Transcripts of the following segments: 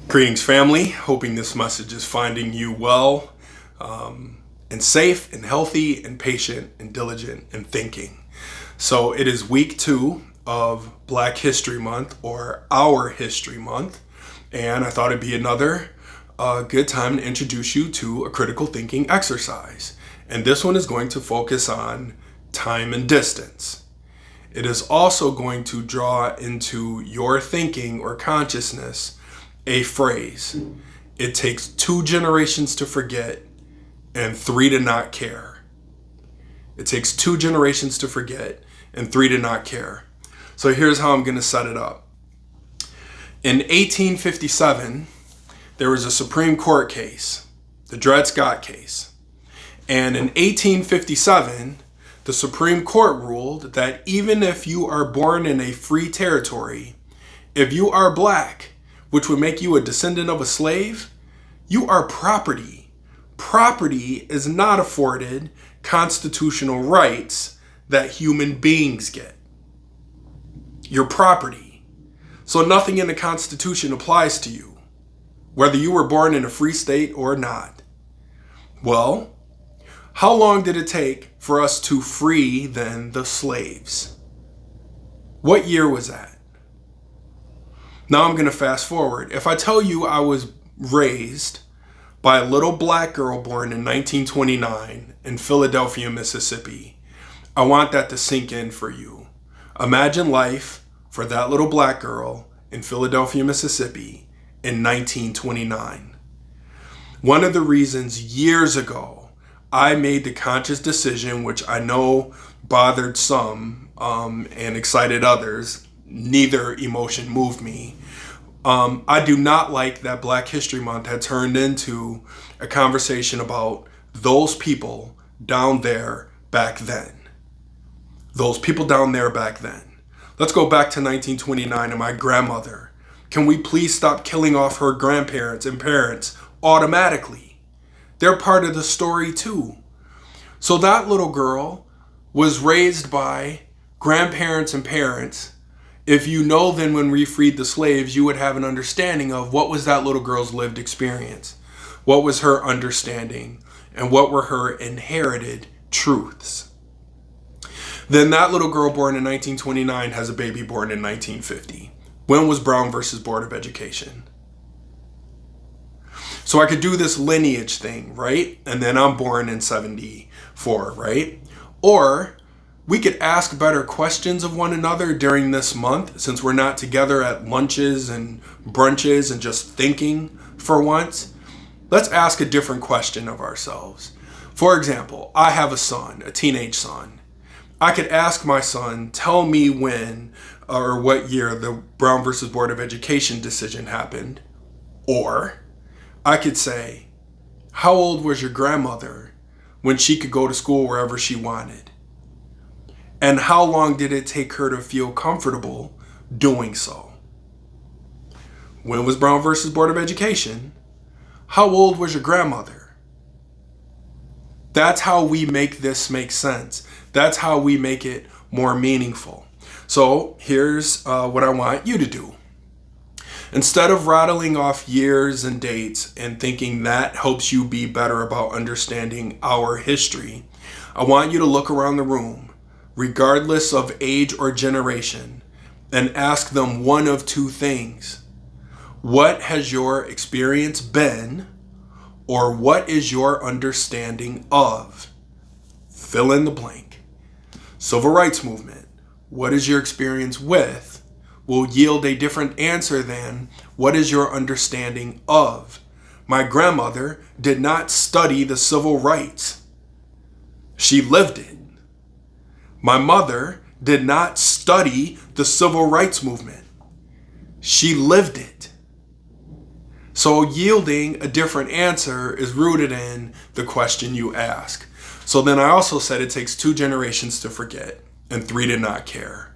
Greetings, family. Hoping this message is finding you well, and safe and healthy and patient and diligent and thinking. So it is week 2 of Black History Month, or Our History Month, and I thought it'd be another good time to introduce you to a critical thinking exercise. And this one is going to focus on time and distance. It is also going to draw into your thinking or consciousness a phrase. It takes 2 generations to forget and 3 to not care. It takes 2 generations to forget and 3 to not care. So here's how I'm going to set it up. In 1857, there was a Supreme Court case, the Dred Scott case. And in 1857, the Supreme Court ruled that even if you are born in a free territory, if you are black, which would make you a descendant of a slave, you are property. Property is not afforded constitutional rights that human beings get. You're property. So nothing in the Constitution applies to you, whether you were born in a free state or not. Well, how long did it take for us to free then the slaves? What year was that? Now I'm going to fast forward. If I tell you I was raised by a little black girl born in 1929 in Philadelphia, Mississippi, I want that to sink in for you. Imagine life for that little black girl in Philadelphia, Mississippi in 1929. One of the reasons years ago I made the conscious decision, which I know bothered some and excited others, neither emotion moved me. I do not like that Black History Month had turned into a conversation about those people down there back then. Those people down there back then. Let's go back to 1929 and my grandmother. Can we please stop killing off her grandparents and parents automatically? They're part of the story too. So that little girl was raised by grandparents and parents. If you know, then when we freed the slaves, you would have an understanding of what was that little girl's lived experience, what was her understanding, and what were her inherited truths. Then that little girl born in 1929 has a baby born in 1950. When was Brown versus Board of Education? So I could do this lineage thing, right? And then I'm born in 74, right? Or we could ask better questions of one another during this month, since we're not together at lunches and brunches and just thinking for once. Let's ask a different question of ourselves. For example, I have a son, a teenage son. I could ask my son, tell me when or what year the Brown versus Board of Education decision happened. Or I could say, how old was your grandmother when she could go to school wherever she wanted? And how long did it take her to feel comfortable doing so? When was Brown versus Board of Education? How old was your grandmother? That's how we make this make sense. That's how we make it more meaningful. So here's what I want you to do. Instead of rattling off years and dates and thinking that helps you be better about understanding our history, I want you to look around the room, regardless of age or generation, and ask them one of 2 things. What has your experience been, or what is your understanding of? Fill in the blank. Civil rights movement. What is your experience with? Will yield a different answer than what is your understanding of? My grandmother did not study the civil rights. She lived it. My mother did not study the civil rights movement. She lived it. So yielding a different answer is rooted in the question you ask. So then I also said it takes 2 generations to forget and 3 to not care.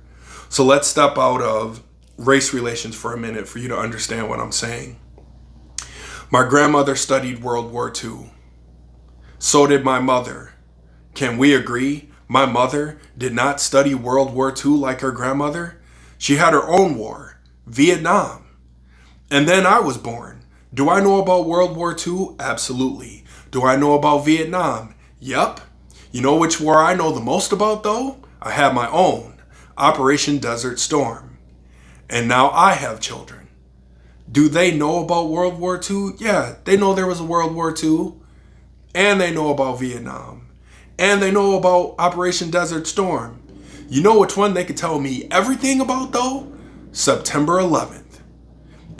So let's step out of race relations for a minute for you to understand what I'm saying. My grandmother studied World War II. So did my mother. Can we agree? My mother did not study World War II like her grandmother. She had her own war, Vietnam. And then I was born. Do I know about World War II? Absolutely. Do I know about Vietnam? Yep. You know which war I know the most about though? I have my own, Operation Desert Storm. And now I have children. Do they know about World War II? Yeah, they know there was a World War II. And they know about Vietnam. And they know about Operation Desert Storm. You know which one they could tell me everything about though? September 11th.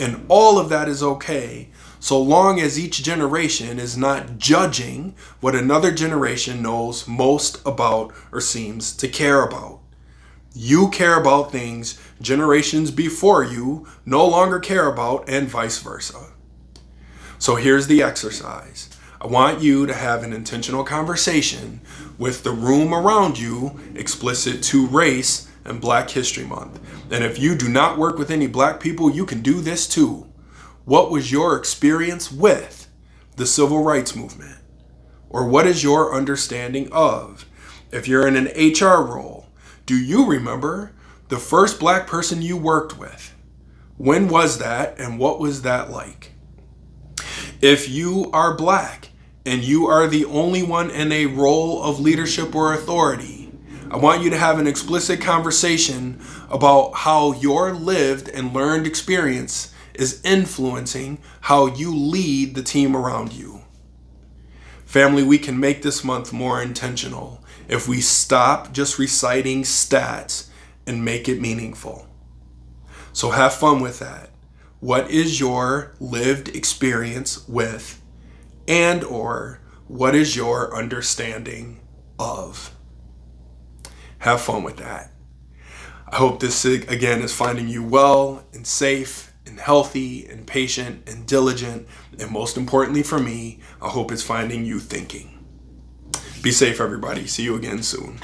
And all of that is okay, so long as each generation is not judging what another generation knows most about or seems to care about. You care about things generations before you no longer care about, and vice versa. So here's the exercise. I want you to have an intentional conversation with the room around you, explicit to race and Black History Month. And if you do not work with any Black people, you can do this too. What was your experience with the Civil Rights Movement? Or what is your understanding of? If you're in an HR role, do you remember the first Black person you worked with? When was that and what was that like? If you are Black and you are the only one in a role of leadership or authority, I want you to have an explicit conversation about how your lived and learned experience is influencing how you lead the team around you. Family, we can make this month more intentional if we stop just reciting stats and make it meaningful. So have fun with that. What is your lived experience with, and or what is your understanding of? Have fun with that. I hope this, again, is finding you well and safe and healthy and patient and diligent. And most importantly for me, I hope it's finding you thinking. Be safe, everybody. See you again soon.